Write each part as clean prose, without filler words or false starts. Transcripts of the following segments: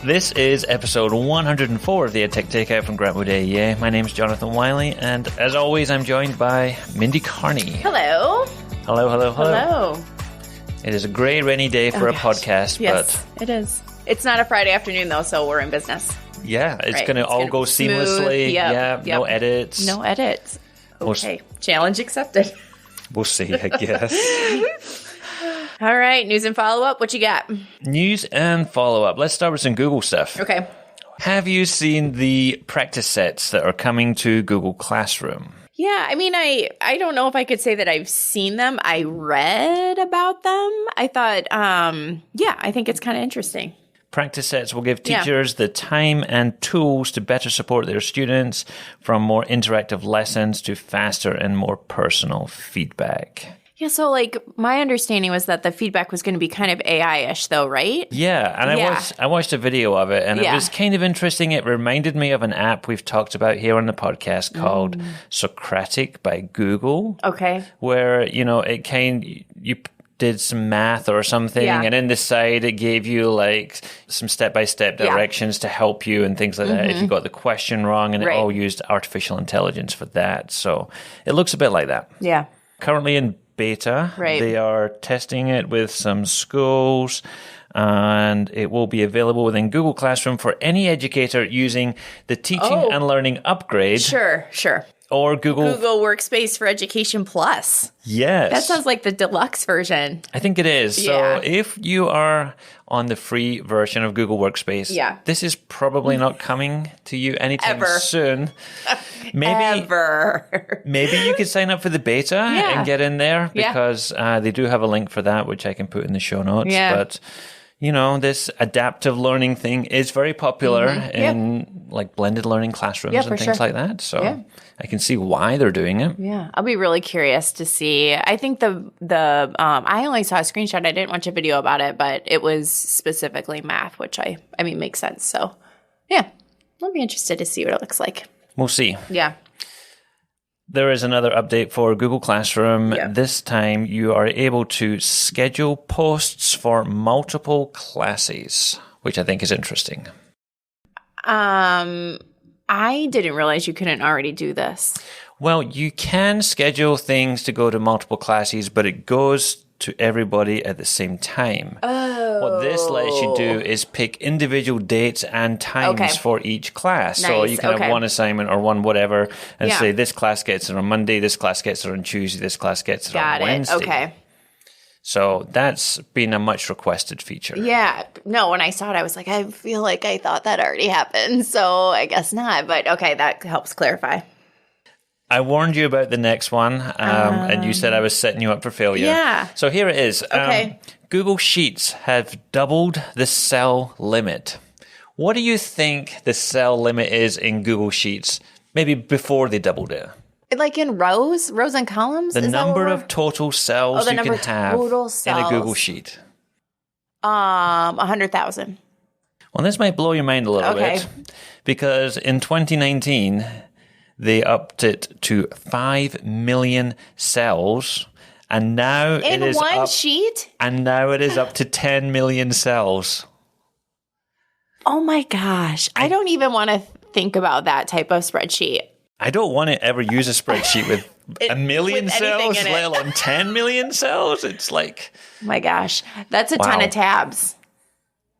This is episode 104 of the EdTech Takeout from Grantwood AEA. My name's Jonathan Wiley, and as always, I'm joined by Mindy Carney. Hello. Hello. It is a grey, rainy day for a podcast, yes, but it is. It's not a Friday afternoon, though, so we're in business. Yeah, it's going to all go seamlessly. Yep. No edits. No edits. Okay, challenge accepted. We'll see, I guess. All right, news and follow-up. What you got? News and follow-up. Let's start with some Google stuff. Okay. Have you seen the practice sets that are coming to Google Classroom? Yeah, I mean, I don't know if I could say that I've seen them. I read about them. I thought, I think it's kind of interesting. Practice sets will give teachers the time and tools to better support their students, from more interactive lessons to faster and more personal feedback. Yeah, so my understanding was that the feedback was going to be kind of AI-ish though, right? Yeah, and I watched a video of it, and it was kind of interesting. It reminded me of an app we've talked about here on the podcast called Socratic by Google. Okay. Where, you did some math or something, and in the side it gave you some step-by-step directions to help you and things like that if you got the question wrong, and it all used artificial intelligence for that. So it looks a bit like that. Yeah. Currently in beta. They are testing it with some schools, and it will be available within Google Classroom for any educator using the Teaching and Learning Upgrade. Sure. Or Google Workspace for Education Plus. Yes. That sounds like the deluxe version. I think it is. Yeah. So if you are on the free version of Google Workspace, this is probably not coming to you anytime soon. Maybe you could sign up for the beta and get in there, because they do have a link for that, which I can put in the show notes. Yeah. But this adaptive learning thing is very popular in blended learning classrooms and things like that. So I can see why they're doing it. Yeah, I'll be really curious to see. I think the I only saw a screenshot. I didn't watch a video about it, but it was specifically math, which I mean makes sense. So yeah, I'll be interested to see what it looks like. We'll see. Yeah. There is another update for Google Classroom. Yeah. This time you are able to schedule posts for multiple classes, which I think is interesting. I didn't realize you couldn't already do this. Well, you can schedule things to go to multiple classes, but it goes to everybody at the same time. Oh. What this lets you do is pick individual dates and times for each class. Nice. So you can have one assignment or one whatever and say this class gets it on Monday, this class gets it on Tuesday, this class gets it on Wednesday. Okay. So that's been a much requested feature. Yeah. No, when I saw it, I was like, I feel like I thought that already happened. So I guess not. But okay, that helps clarify. I warned you about the next one, and you said I was setting you up for failure. Yeah. So here it is. Okay. Google Sheets have doubled the cell limit. What do you think the cell limit is in Google Sheets, maybe before they doubled it? Like in rows and columns? The number of total cells you can have in a Google Sheet. 100,000. Well, this might blow your mind a little bit, because in 2019... they upped it to 5 million cells, and now it is one sheet? And now it is up to 10 million cells. Oh my gosh. I don't even want to think about that type of spreadsheet. I don't want to ever use a spreadsheet with a million cells, let alone 10 million cells. It's like... oh my gosh. That's a ton of tabs.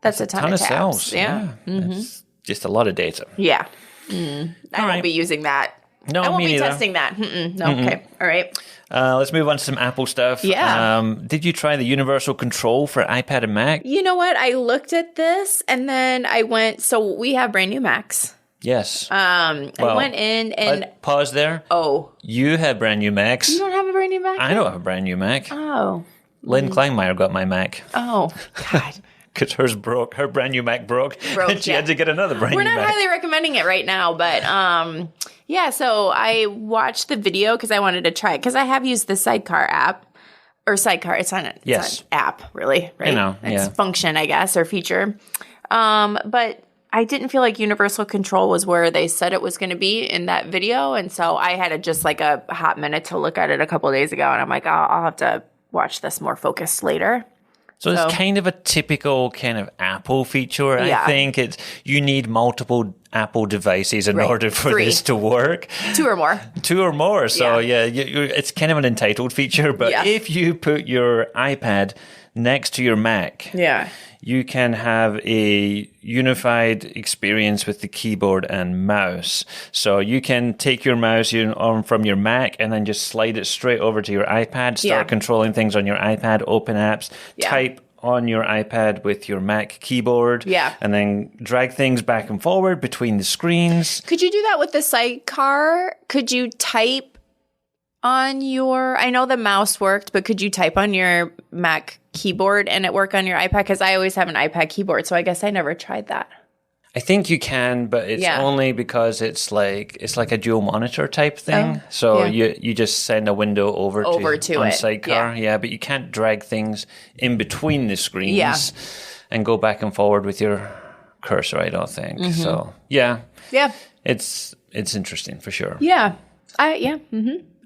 That's a ton of tabs. Cells. Yeah. It's just a lot of data. Yeah. I won't be using that. No, I won't me be neither. testing that. Okay. All right. Let's move on to some Apple stuff. Yeah. Did you try the universal control for iPad and Mac? You know what? I looked at this and then I went, so we have brand new Macs. Yes. I went in and... pause there. Oh. You have brand new Macs. You don't have a brand new Mac? I don't have a brand new Mac. Oh. Lynn Kleinmeyer got my Mac. Oh, God. Because hers broke. Her brand new Mac broke and she had to get another brand new Mac. We're not highly recommending it right now, but so I watched the video because I wanted to try it, because I have used the Sidecar app. Or Sidecar, it's not an app, really, right? I know, it's function, I guess, or feature. But I didn't feel like universal control was where they said it was going to be in that video, and so I had just a hot minute to look at it a couple of days ago, and I'm like, I'll have to watch this more focused later. So it's kind of a typical kind of Apple feature. I think you need multiple Apple devices in order for this to work. 2 or more. 2 or more. So it's kind of an entitled feature. But if you put your iPad next to your Mac, you can have a unified experience with the keyboard and mouse. So you can take your mouse from your Mac and then just slide it straight over to your iPad, start controlling things on your iPad, open apps, type on your iPad with your Mac keyboard, and then drag things back and forward between the screens. Could you do that with the sidecar? Could you type on your, I know the mouse worked, but could you type on your Mac keyboard and it work on your iPad? Because I always have an iPad keyboard, so I guess I never tried that. I think you can, but it's only because it's like a dual monitor type thing. So you just send a window over to on sidecar. But you can't drag things in between the screens and go back and forward with your cursor, I don't think. Mm-hmm. So it's interesting for sure.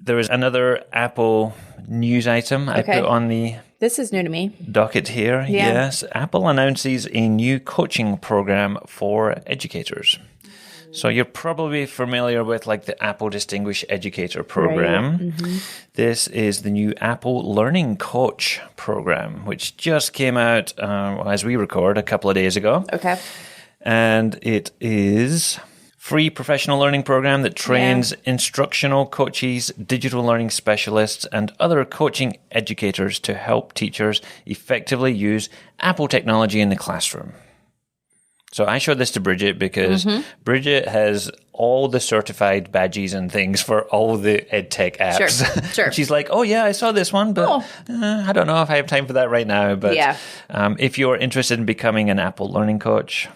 There is another Apple news item I put on the This is new to me. docket here. Yes. Apple announces a new coaching program for educators. So you're probably familiar with like the Apple Distinguished Educator program. Right. Mm-hmm. This is the new Apple Learning Coach program, which just came out as we record a couple of days ago. Okay. And it is free professional learning program that trains instructional coaches, digital learning specialists, and other coaching educators to help teachers effectively use Apple technology in the classroom. So I showed this to Bridget because Bridget has all the certified badges and things for all the edtech apps. Sure. She's like, oh yeah, I saw this one, but I don't know if I have time for that right now. But if you're interested in becoming an Apple Learning Coach,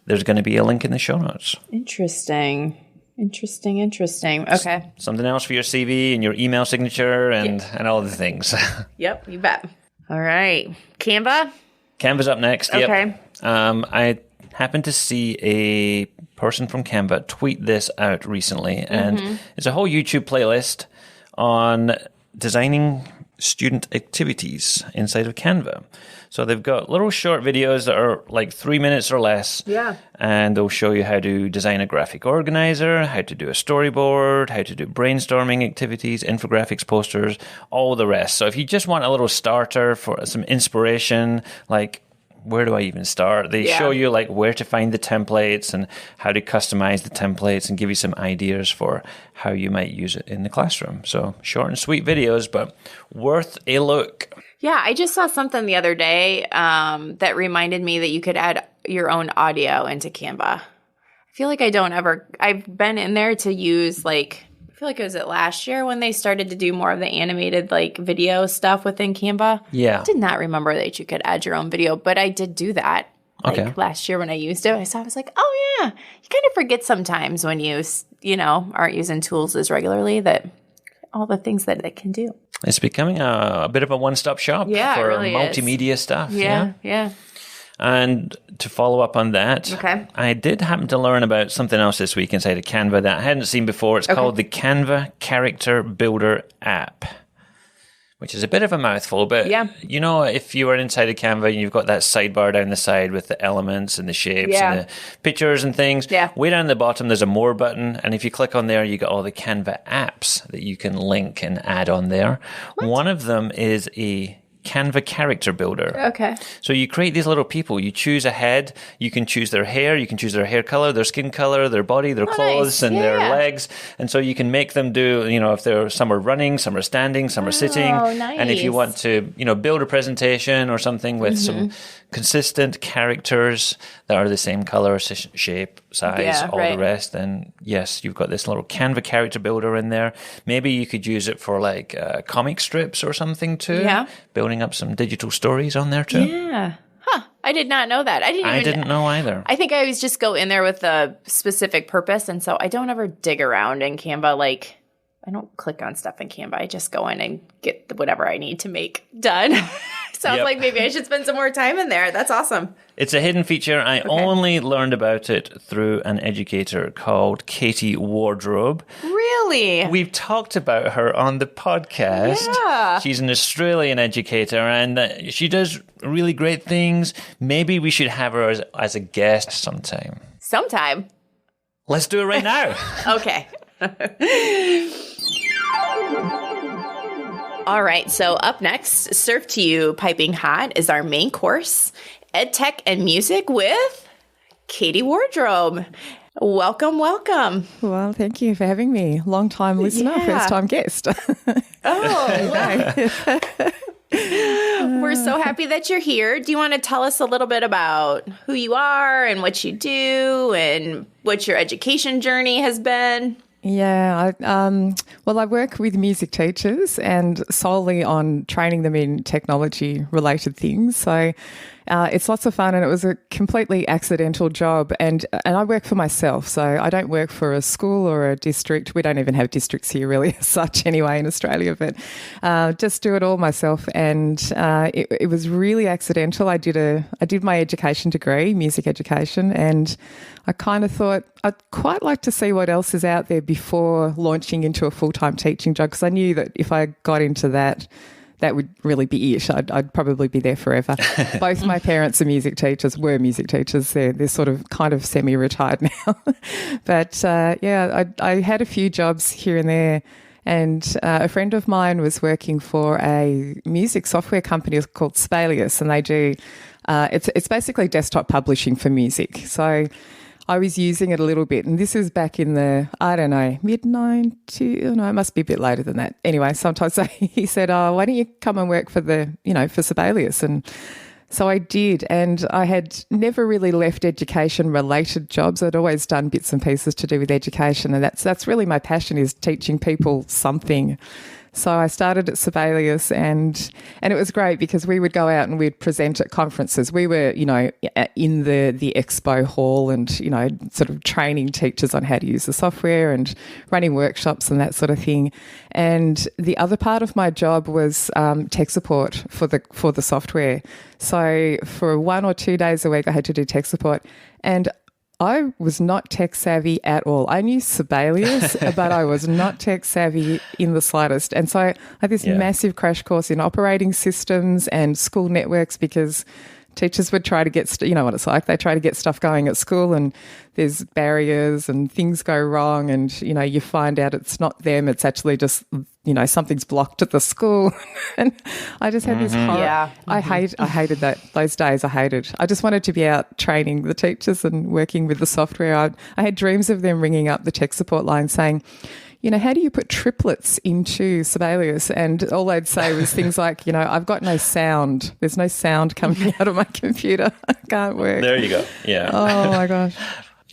there's going to be a link in the show notes. Interesting. Okay. Something else for your CV and your email signature and all the things. Yep, you bet. All right. Canva's up next. Okay. Yep. I happened to see a person from Canva tweet this out recently, and it's a whole YouTube playlist on designing student activities inside of Canva. So they've got little short videos that are like 3 minutes or less. Yeah. And they'll show you how to design a graphic organizer, how to do a storyboard, how to do brainstorming activities, infographics, posters, all the rest. So if you just want a little starter for some inspiration, like where do I even start? They show you like where to find the templates and how to customize the templates and give you some ideas for how you might use it in the classroom. So short and sweet videos, but worth a look. Yeah, I just saw something the other day that reminded me that you could add your own audio into Canva. I feel like I've been in there to use I feel like it was last year when they started to do more of the animated video stuff within Canva. Yeah. I did not remember that you could add your own video, but I did do that last year when I used it. I was like, oh yeah, you kind of forget sometimes when you aren't using tools as regularly that all the things that it can do. It's becoming a bit of a one-stop shop for really multimedia stuff. Yeah. And to follow up on that, I did happen to learn about something else this week inside of Canva that I hadn't seen before. It's called the Canva Character Builder app, which is a bit of a mouthful. But, if you are inside of Canva and you've got that sidebar down the side with the elements and the shapes and the pictures and things, way down the bottom there's a More button. And if you click on there, you get all the Canva apps that you can link and add on there. One of them is a Canva character builder. Okay. So you create these little people. You choose a head. You can choose their hair. You can choose their hair color, their skin color, their body, their clothes, and their legs. And so you can make them do, if some are running, some are standing, some are sitting. Oh, nice. And if you want to, build a presentation or something with some consistent characters that are the same color, shape, size, all the rest, then yes, you've got this little Canva character builder in there. Maybe you could use it for comic strips or something too. Yeah. Building up some digital stories on there too. Yeah. Huh. I did not know that. I didn't know either. I think I always just go in there with a specific purpose, and so I don't ever dig around in Canva. I don't click on stuff in Canva. I just go in and get whatever I need to make done. Sounds like maybe I should spend some more time in there. That's awesome. It's a hidden feature. I only learned about it through an educator called Katie Wardrobe. Really? Totally. We've talked about her on the podcast. Yeah. She's an Australian educator and she does really great things. Maybe we should have her as a guest sometime. Sometime. Let's do it right now. Okay. All right. So up next, served to you piping hot, is our main course, EdTech and Music with Katie Wardrobe. Welcome, welcome. Well, thank you for having me. Long time listener, first time guest. We're so happy that you're here. Do you want to tell us a little bit about who you are and what you do and what your education journey has been? Yeah, I work with music teachers and solely on training them in technology-related things. So it's lots of fun, and it was a completely accidental job. And I work for myself, so I don't work for a school or a district. We don't even have districts here, really, as such, anyway, in Australia. But just do it all myself, and it was really accidental. I did my education degree, music education, and I kind of thought I'd quite like to see what else is out there before launching into a full-time teaching job, because I knew that if I got into that would really be it. I'd probably be there forever. Both my parents are music teachers, were music teachers. They're sort of kind of semi-retired now. But I had a few jobs here and there. And a friend of mine was working for a music software company called Sibelius, and they do, it's basically desktop publishing for music. So I was using it a little bit, and this is back in the, mid-90s, no, it must be a bit later than that. Anyway, sometimes he said, why don't you come and work for for Sibelius? And so I did, and I had never really left education-related jobs. I'd always done bits and pieces to do with education, and that's really my passion, is teaching people something. So I started at Sibelius, and it was great because we would go out and we'd present at conferences. We were, in the expo hall and, sort of training teachers on how to use the software and running workshops and that sort of thing. And the other part of my job was tech support for the software. So for 1 or 2 days a week, I had to do tech support, and I was not tech savvy at all. I knew Sibelius, but I was not tech savvy in the slightest. And so I had this massive crash course in operating systems and school networks, because teachers would try to get, you know what it's like, they try to get stuff going at school and there's barriers and things go wrong, and, you find out it's not them, it's actually just, something's blocked at the school. And I just had this horror. Yeah. I hated that. Those days I hated. I just wanted to be out training the teachers and working with the software. I had dreams of them ringing up the tech support line saying, how do you put triplets into Sibelius? And all they'd say was things like, I've got no sound. There's no sound coming out of my computer. I can't work. There you go. Yeah. Oh, my gosh.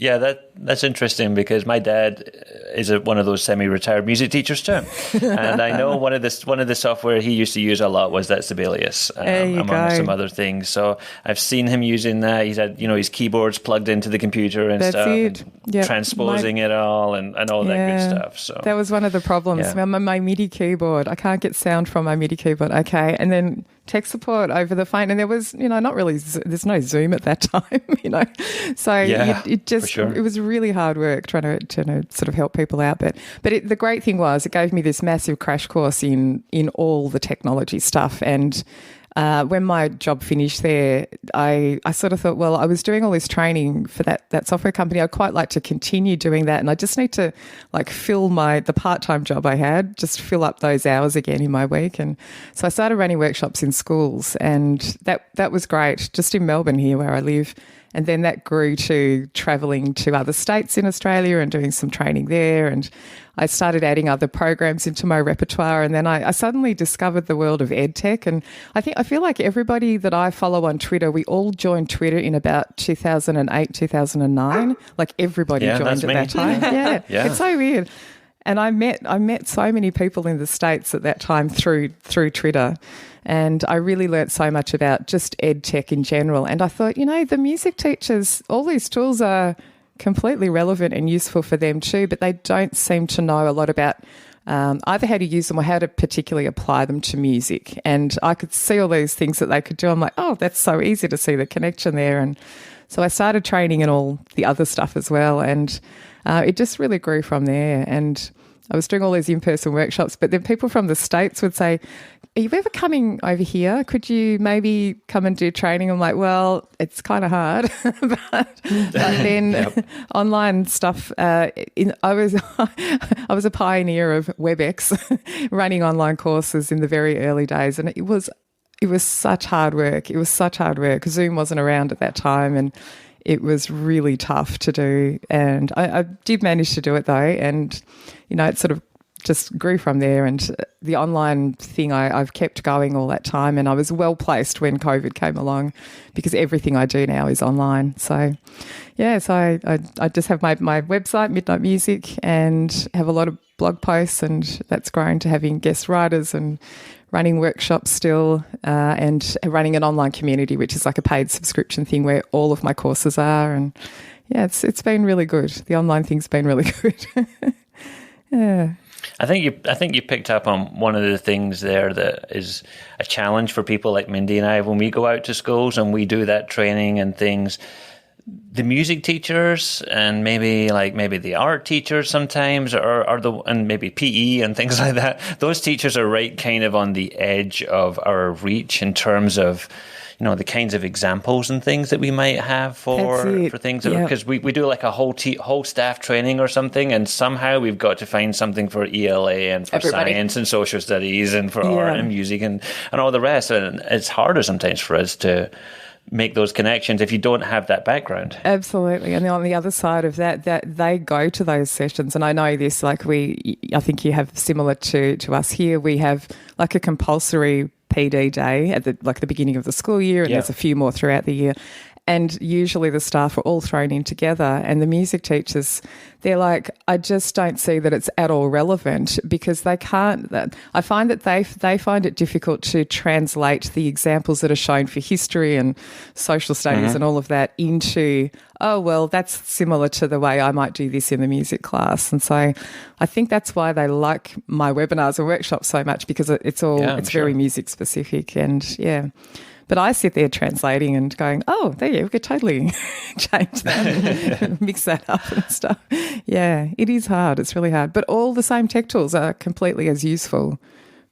Yeah, that's interesting, because my dad is one of those semi-retired music teachers too, and I know one of the software he used to use a lot was that Sibelius, among some other things. So I've seen him using that. He's had his keyboards plugged into the computer and stuff, and transposing it all and all that good stuff. So that was one of the problems. Yeah. My MIDI keyboard, I can't get sound from my MIDI keyboard. Okay, and then tech support over the phone, and there was not really, there's no Zoom at that time, so it just it was really hard work trying to sort of help people out. But the great thing was it gave me this massive crash course in all the technology stuff. And when my job finished there, I sort of thought, well, I was doing all this training for that software company. I'd quite like to continue doing that, and I just need to fill the part-time job I had, just fill up those hours again in my week. And so I started running workshops in schools, and that was great, just in Melbourne here where I live. And then that grew to travelling to other states in Australia and doing some training there. And I started adding other programs into my repertoire. And then I suddenly discovered the world of edtech. And I feel like everybody that I follow on Twitter, we all joined Twitter in about 2008, 2009. Everybody joined at that time. Yeah, it's so weird. And I met so many people in the States at that time through Twitter. And I really learnt so much about just ed tech in general. And I thought, the music teachers, all these tools are completely relevant and useful for them too, but they don't seem to know a lot about either how to use them or how to particularly apply them to music. And I could see all these things that they could do. I'm like, oh, that's so easy to see the connection there. And so I started training in all the other stuff as well. And it just really grew from there. And I was doing all these in-person workshops, but then people from the States would say, are you ever coming over here? Could you maybe come and do training? I'm like, well, it's kind of hard. but then online stuff, I was a pioneer of WebEx, running online courses in the very early days. And it was such hard work. It was such hard work. Zoom wasn't around at that time, and it was really tough to do. And I did manage to do it though. And, it sort of just grew from there, and the online thing I've kept going all that time, and I was well placed when COVID came along because everything I do now is online. So I just have my website, Midnight Music, and have a lot of blog posts, and that's grown to having guest writers and running workshops still, and running an online community, which is like a paid subscription thing where all of my courses are. And it's been really good. The online thing's been really good. Yeah. I think you picked up on one of the things there that is a challenge for people like Mindy and I when we go out to schools and we do that training and things. The music teachers and maybe the art teachers sometimes and maybe PE and things like that. Those teachers are right kind of on the edge of our reach in terms of the kinds of examples and things that we might have for things, because we do like a whole staff training or something, and somehow we've got to find something for ELA and for science and social studies and for art and music and all the rest. And it's harder sometimes for us to make those connections if you don't have that background. Absolutely. And on the other side of that they go to those sessions, and I know this, I think you have similar to us here, we have like a compulsory PD day at the beginning of the school year, and there's a few more throughout the year. And usually the staff are all thrown in together, and the music teachers, they're like, I just don't see that it's at all relevant, because they can't. I find that they find it difficult to translate the examples that are shown for history and social studies and all of that into, oh, well, that's similar to the way I might do this in the music class. And so I think that's why they like my webinars and workshops so much, because it's very music specific. And but I sit there translating and going, oh, there you go, we could totally change that and mix that up and stuff. Yeah, it is hard. It's really hard. But all the same tech tools are completely as useful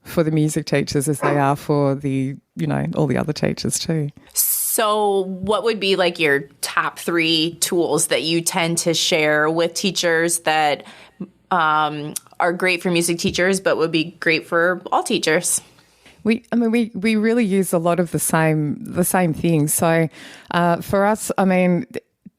for the music teachers as they are for all the other teachers too. So what would be like your top 3 tools that you tend to share with teachers that are great for music teachers but would be great for all teachers? We really use a lot of the same things. So for us,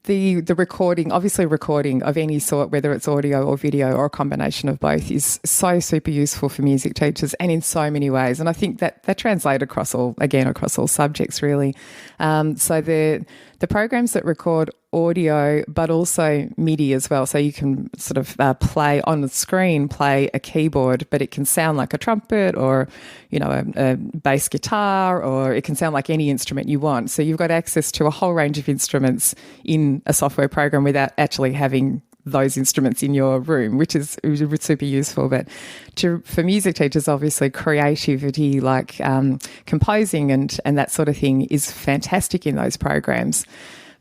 the recording of any sort, whether it's audio or video or a combination of both, is so super useful for music teachers, and in so many ways. And I think that translates across all subjects really. So the programs that record audio, but also MIDI as well. So you can sort of play on the screen, play a keyboard, but it can sound like a trumpet or, a bass guitar, or it can sound like any instrument you want. So you've got access to a whole range of instruments in a software program without actually having those instruments in your room, which is super useful. But for music teachers, obviously creativity, like composing and that sort of thing, is fantastic in those programs.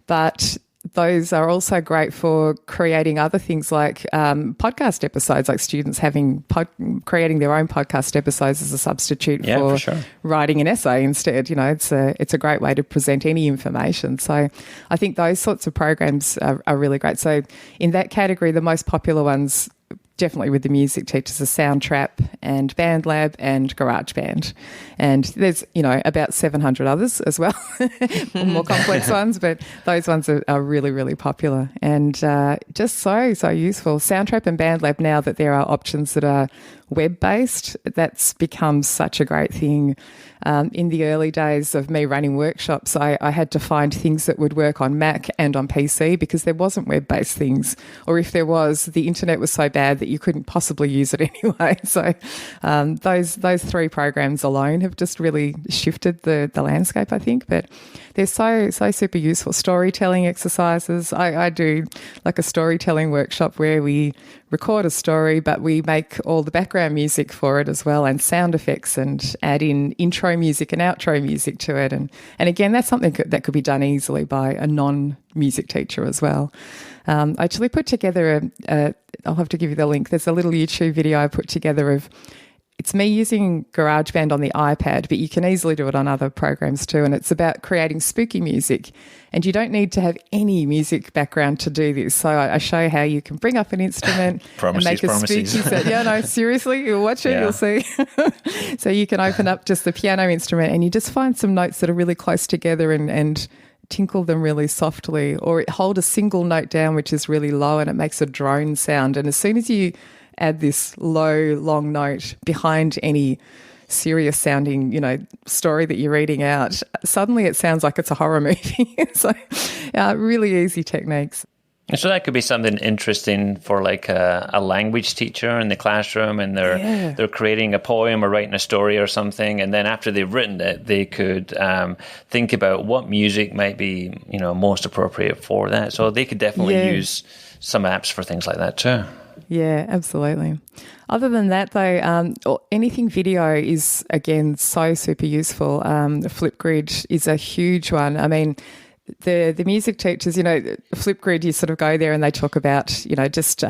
But those are also great for creating other things like podcast episodes, like students creating their own podcast episodes as a substitute for writing an essay instead. It's a great way to present any information. So I think those sorts of programs are really great. So in that category, the most popular ones, definitely with the music teachers, are Soundtrap and Bandlab and GarageBand. And there's, about 700 others as well, more complex ones, but those ones are really, really popular and just so useful. Soundtrap and Bandlab, now that there are options that are web-based, that's become such a great thing. In the early days of me running workshops, I had to find things that would work on Mac and on PC because there wasn't web-based things, or if there was, the internet was so bad that you couldn't possibly use it anyway. So those 3 programs alone have just really shifted the landscape, I think. But they're so super useful. Storytelling exercises. I do like a storytelling workshop where we record a story, but we make all the background background music for it as well, and sound effects, and add in intro music and outro music to it. And again, that's something that could be done easily by a non-music teacher as well. I actually put together I'll have to give you the link. There's a little YouTube video I put together of, it's me using GarageBand on the iPad, but you can easily do it on other programs too. And it's about creating spooky music. And you don't need to have any music background to do this. So I show how you can bring up an instrument and make a spooky sound. Yeah, no, seriously, you'll watch it, you'll see. So you can open up just the piano instrument and you just find some notes that are really close together and tinkle them really softly, or hold a single note down which is really low and it makes a drone sound. And as soon as you add this low, long note behind any serious sounding, story that you're reading out, suddenly it sounds like it's a horror movie. So really easy techniques. So that could be something interesting for like a language teacher in the classroom, and they're creating a poem or writing a story or something, and then after they've written it, they could think about what music might be most appropriate for that. So they could definitely use some apps for things like that too. Yeah, absolutely. Other than that, though, anything video is, again, so super useful. Flipgrid is a huge one. I mean, the music teachers, Flipgrid, you sort of go there and they talk about, just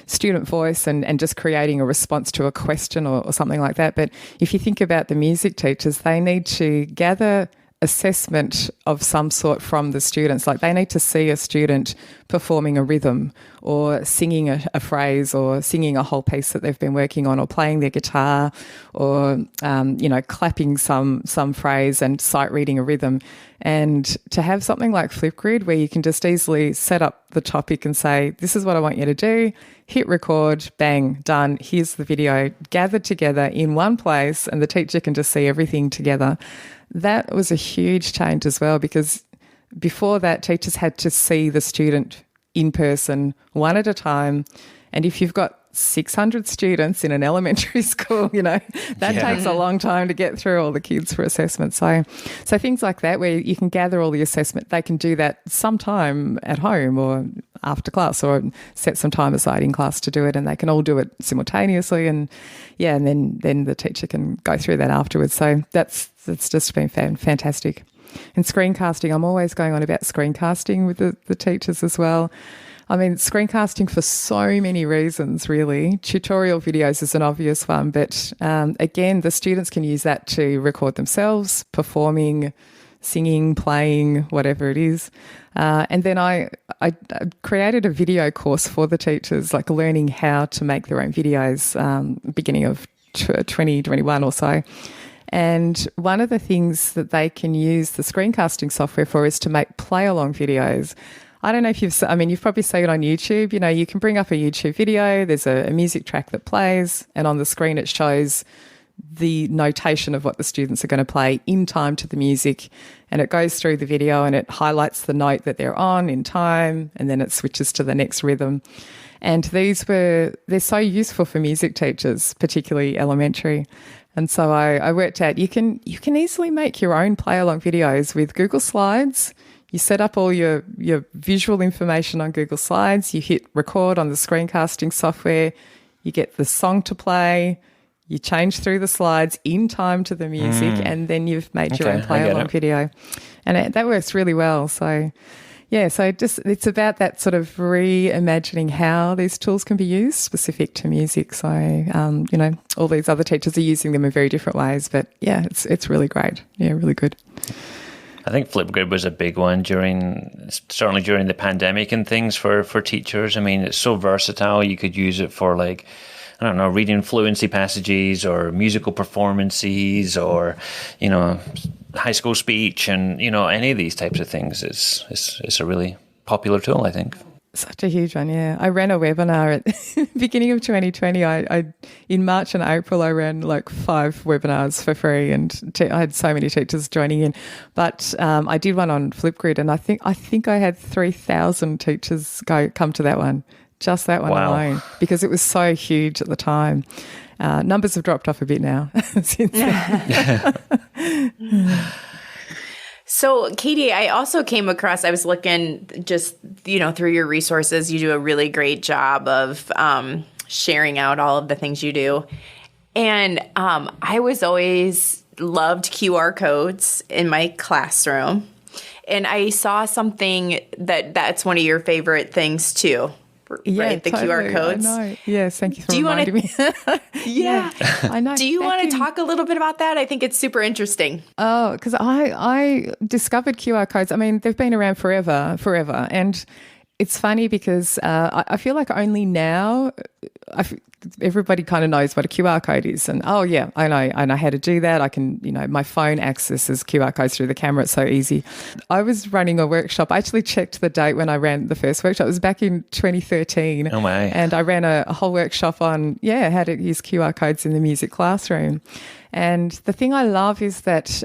student voice and just creating a response to a question or something like that. But if you think about the music teachers, they need to gather assessment of some sort from the students. Like they need to see a student performing a rhythm or singing a phrase or singing a whole piece that they've been working on, or playing their guitar, or clapping some phrase and sight reading a rhythm. And to have something like Flipgrid where you can just easily set up the topic and say, this is what I want you to do, hit record, bang, done, here's the video, gathered together in one place, and the teacher can just see everything together. That was a huge change as well, because before that, teachers had to see the student in person, one at a time. And if you've got 600 students in an elementary school, that takes a long time to get through all the kids for assessment. So things like that, where you can gather all the assessment, they can do that sometime at home or after class, or set some time aside in class to do it, and they can all do it simultaneously. And then the teacher can go through that afterwards. So that's just been fantastic. And screencasting, I'm always going on about screencasting with the teachers as well. I mean, screencasting for so many reasons, really. Tutorial videos is an obvious one, but again, the students can use that to record themselves, performing, singing, playing, whatever it is. And then I created a video course for the teachers, like learning how to make their own videos, beginning of 2021 or so. And one of the things that they can use the screencasting software for is to make play-along videos. I don't know if you've probably seen it on YouTube. You can bring up a YouTube video, there's a music track that plays, and on the screen it shows the notation of what the students are going to play in time to the music, and it goes through the video and it highlights the note that they're on in time, and then it switches to the next rhythm. And they're so useful for music teachers, particularly elementary. And so I worked out you can easily make your own play-along videos with Google Slides. You set up all your visual information on Google Slides, you hit record on the screencasting software, you get the song to play, you change through the slides in time to the music, and then you've made your own play-along video. And that works really well. So, it's about that sort of reimagining how these tools can be used specific to music. So, all these other teachers are using them in very different ways, but it's really great. Yeah, really good. I think Flipgrid was a big one certainly during the pandemic and things for teachers. I mean, it's so versatile. You could use it for reading fluency passages or musical performances or, high school speech and, any of these types of things. It's a really popular tool, I think. Such a huge one, yeah. I ran a webinar at the beginning of 2020. I in March and April, I ran like 5 webinars for free, and I had so many teachers joining in. But I did one on Flipgrid, and I think I had 3,000 teachers come to that one, just that one alone, because it was so huge at the time. Numbers have dropped off a bit now since then. So, Katie, I also came across, I was looking just, through your resources, you do a really great job of sharing out all of the things you do. And I was always loved QR codes in my classroom. And I saw something that's one of your favorite things too, right? The totally. QR codes. I know. Yes, thank you for reminding me. Yeah. I know. Do you want to talk a little bit about that? I think it's super interesting. Oh, because I discovered QR codes. I mean, they've been around forever. And it's funny because I feel like only now everybody kind of knows what a QR code is. And, oh, yeah, I know how to do that. I can, my phone accesses QR codes through the camera. It's so easy. I was running a workshop. I actually checked the date when I ran the first workshop. It was back in 2013. Oh, my. And I ran a whole workshop on, how to use QR codes in the music classroom. And the thing I love is that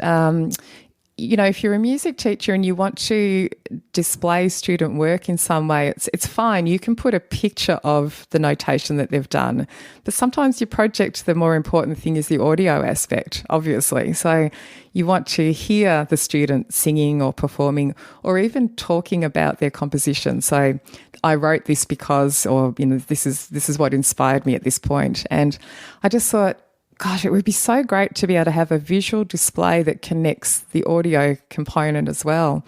if you're a music teacher and you want to display student work in some way, it's fine. You can put a picture of the notation that they've done. But sometimes your project, the more important thing is the audio aspect, obviously. So you want to hear the student singing or performing or even talking about their composition. So I wrote this because, or, this is what inspired me at this point. And I just thought, gosh, it would be so great to be able to have a visual display that connects the audio component as well.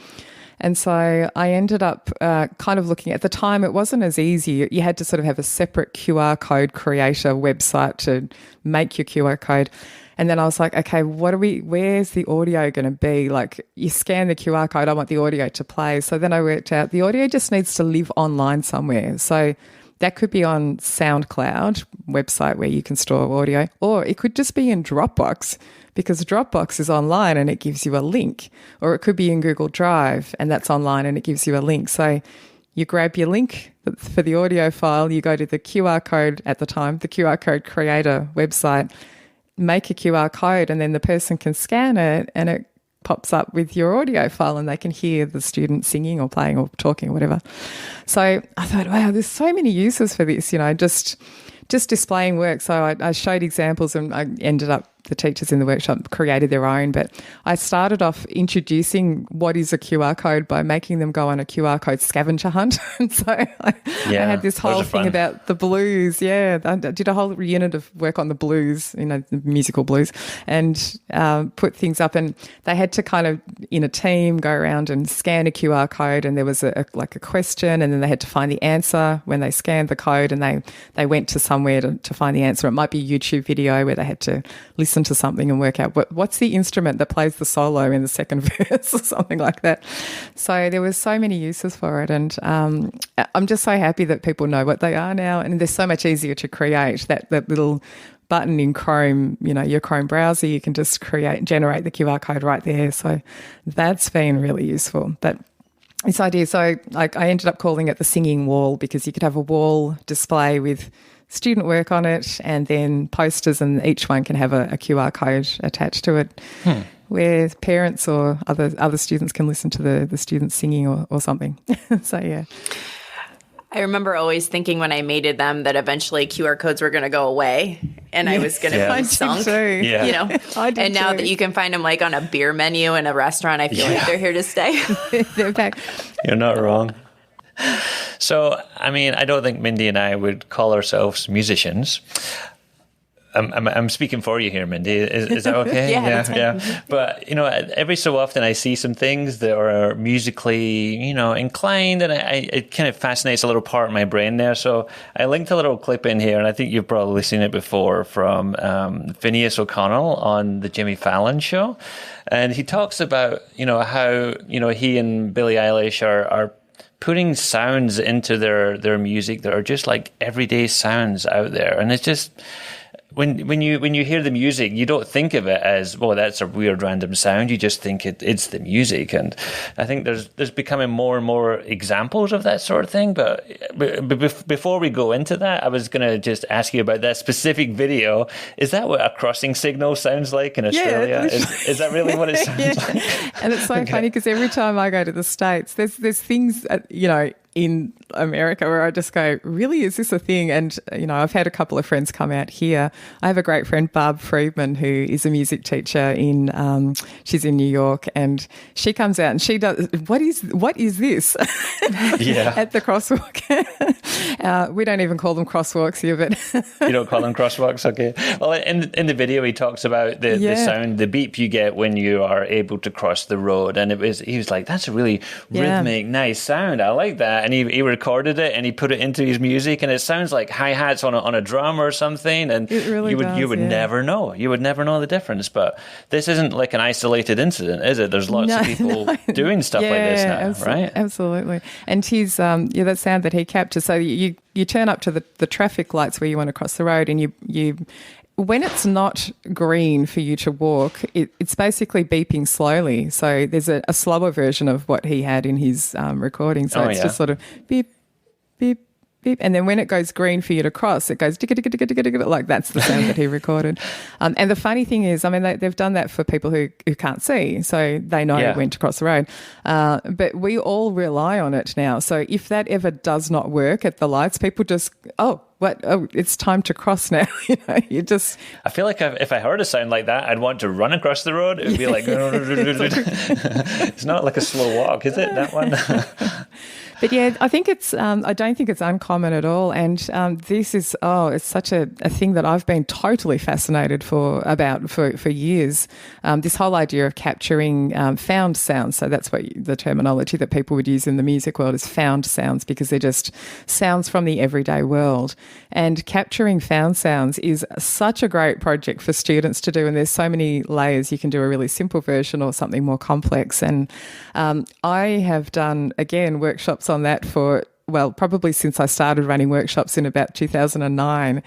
And so I ended up kind of looking at the time, it wasn't as easy. You had to sort of have a separate QR code creator website to make your QR code. And then I was like, okay, where's the audio going to be? Like, you scan the QR code, I want the audio to play. So then I worked out the audio just needs to live online somewhere. So that could be on SoundCloud website where you can store audio, or it could just be in Dropbox because Dropbox is online and it gives you a link, or it could be in Google Drive and that's online and it gives you a link. So you grab your link for the audio file, you go to the QR code at the time, the QR code creator website, make a QR code, and then the person can scan it and it pops up with your audio file and they can hear the student singing or playing or talking or whatever. So I thought, wow, there's so many uses for this, just displaying work. So I showed examples and I ended up, the teachers in the workshop created their own, but I started off introducing what is a QR code by making them go on a QR code scavenger hunt. And so I had this whole thing about the blues. Yeah, I did a whole unit of work on the blues, the musical blues, and put things up. And they had to kind of, in a team, go around and scan a QR code, and there was a question, and then they had to find the answer when they scanned the code, and they went to somewhere to find the answer. It might be a YouTube video where they had to listen to something and work out what's the instrument that plays the solo in the second verse or something like that. So there was so many uses for it, and I'm just so happy that people know what they are now, and they're so much easier to create. That little button in Chrome, your Chrome browser, you can just generate the QR code right there. So that's been really useful. But this idea, so I ended up calling it the singing wall, because you could have a wall display with student work on it and then posters, and each one can have a QR code attached to it where parents or other students can listen to the students singing or something. So, yeah. I remember always thinking when I mated them that eventually QR codes were going to go away and I was going to be sunk. Yeah. I did and now too. that you can find them like on a beer menu in a restaurant, I feel like they're here to stay. They're back. You're not wrong. So, I mean, I don't think Mindy and I would call ourselves musicians. I'm speaking for you here, Mindy. Is that okay? Yeah. But, every so often I see some things that are musically, inclined, and it kind of fascinates a little part of my brain there. So I linked a little clip in here, and I think you've probably seen it before, from Finneas O'Connell on the Jimmy Fallon show. And he talks about, how, he and Billie Eilish are putting sounds into their music that are just like everyday sounds out there. And it's just, when you hear the music, you don't think of it as, well, that's a weird random sound. You just think it's the music. And I think there's becoming more and more examples of that sort of thing. But before we go into that, I was going to just ask you about that specific video. Is that what a crossing signal sounds like in Australia? Is that really what it sounds like? And it's so funny because every time I go to the States, there's things, in America where I just go, really, is this a thing? And, I've had a couple of friends come out here. I have a great friend, Barb Friedman, who is a music teacher she's in New York, and she comes out and she does, what is this? At the crosswalk. We don't even call them crosswalks here, but. You don't call them crosswalks? Okay. Well, in the video, he talks about the sound, the beep you get when you are able to cross the road. And he was like, that's a really rhythmic, nice sound. I like that. And he recorded it and he put it into his music, and it sounds like hi-hats on a drum or something. And it really you would never know. You would never know the difference. But this isn't like an isolated incident, is it? There's lots of people doing stuff like this now, right? Absolutely. And he's, that sound that he captures. So you turn up to the traffic lights where you want to cross the road, and you when it's not green for you to walk, it's basically beeping slowly. So there's a slower version of what he had in his recording. So it's just sort of beep, beep, beep. And then when it goes green for you to cross, it goes like that's the sound that he recorded. And the funny thing is, I mean, they've done that for people who can't see, so they know when to cross the road. But we all rely on it now. So if that ever does not work at the lights, people just, it's time to cross now. You just. I feel like if I heard a sound like that, I'd want to run across the road. It would be like, it's not like a slow walk, is it, that one? But yeah, I think I don't think it's uncommon at all. And this is, it's such a thing that I've been totally fascinated for years. This whole idea of capturing found sounds. So that's what the terminology that people would use in the music world is found sounds, because they're just sounds from the everyday world. And capturing found sounds is such a great project for students to do. And there's so many layers. You can do a really simple version or something more complex. And I have done, again, workshops on that probably since I started running workshops in about 2009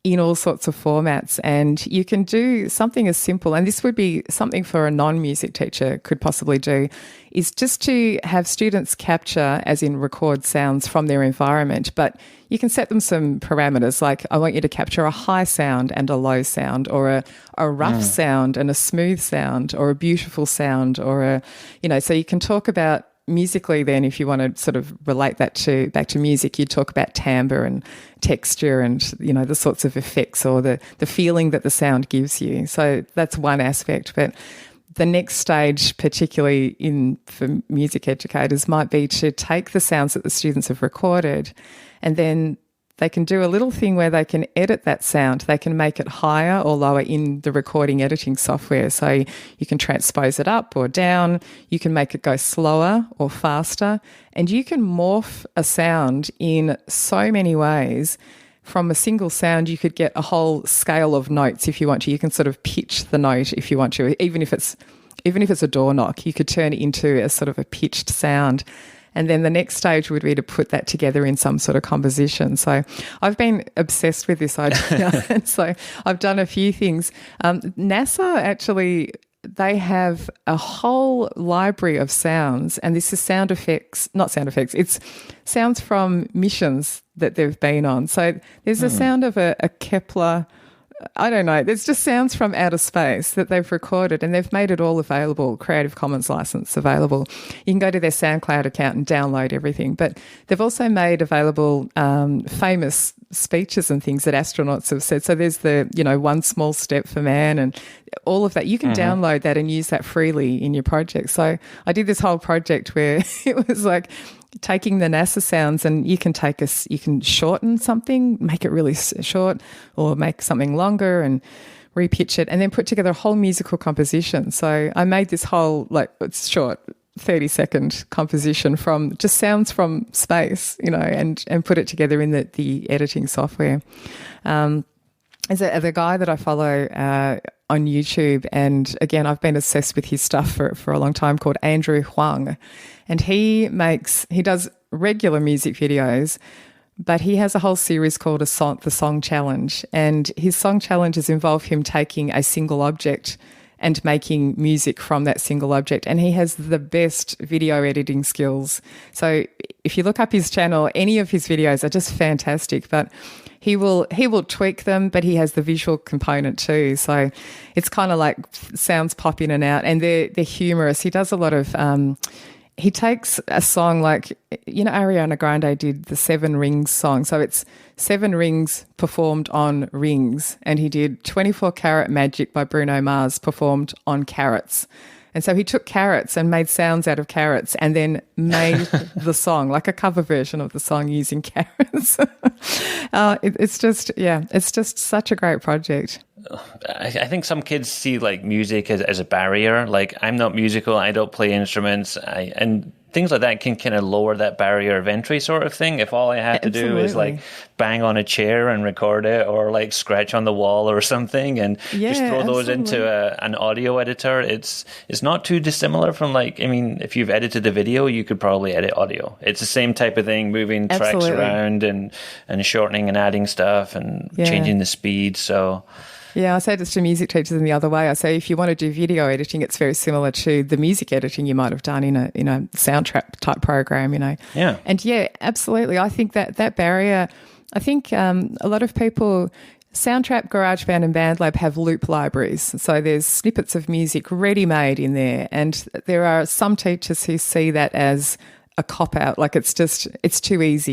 in all sorts of formats. And you can do something as simple, and this would be something for a non-music teacher could possibly do, is just to have students capture, as in record sounds from their environment, but you can set them some parameters, like I want you to capture a high sound and a low sound, or a rough sound and a smooth sound, or a beautiful sound, or so you can talk about musically. Then if you want to sort of relate that back to music, you talk about timbre and texture and the sorts of effects or the feeling that the sound gives you. So that's one aspect. But the next stage, particularly for music educators, might be to take the sounds that the students have recorded, and then they can do a little thing where they can edit that sound. They can make it higher or lower in the recording editing software. So you can transpose it up or down. You can make it go slower or faster. And you can morph a sound in so many ways. From a single sound, you could get a whole scale of notes if you want to. You can sort of pitch the note if you want to. Even if it's a door knock, you could turn it into a sort of a pitched sound. And then the next stage would be to put that together in some sort of composition. So I've been obsessed with this idea. And so I've done a few things. NASA actually, they have a whole library of sounds, and this is it's sounds from missions that they've been on. So there's a sound of a Kepler, I don't know, there's just sounds from outer space that they've recorded, and they've made it all available, Creative Commons license available. You can go to their SoundCloud account and download everything. But they've also made available famous speeches and things that astronauts have said. So there's the, one small step for man and all of that. You can download that and use that freely in your project. So I did this whole project where it was like taking the NASA sounds, and you can shorten something, make it really short, or make something longer and repitch it, and then put together a whole musical composition. So I made this whole, it's short, 30-second composition from just sounds from space, and put it together in the editing software. There's a guy that I follow on YouTube, and again, I've been obsessed with his stuff for a long time, called Andrew Huang. And he does regular music videos, but he has a whole series called the Song Challenge. And his song challenges involve him taking a single object and making music from that single object. And he has the best video editing skills. So if you look up his channel, any of his videos are just fantastic. But he will tweak them, but he has the visual component too. So it's kind of like sounds pop in and out, and they're humorous. He does a lot of he takes a song like, Ariana Grande did the 7 Rings song. So it's 7 rings performed on rings. And he did 24 Karat Magic by Bruno Mars performed on carrots. And so he took carrots and made sounds out of carrots and then made the song, like a cover version of the song using carrots. It's just such a great project. I think some kids see like music as a barrier. Like, I'm not musical, I don't play instruments, and things like that can kind of lower that barrier of entry sort of thing. If all I had to do is like bang on a chair and record it, or like scratch on the wall or something, and just throw those into an audio editor, it's not too dissimilar from if you've edited a video, you could probably edit audio. It's the same type of thing, moving tracks around and shortening and adding stuff and changing the speed. So yeah, I say this to music teachers in the other way. I say if you want to do video editing, it's very similar to the music editing you might have done in a Soundtrap type program, Yeah. And yeah, absolutely. I think that barrier, I think a lot of people, Soundtrap, GarageBand and Bandlab have loop libraries. So there's snippets of music ready-made in there. And there are some teachers who see that as a cop-out, like it's too easy,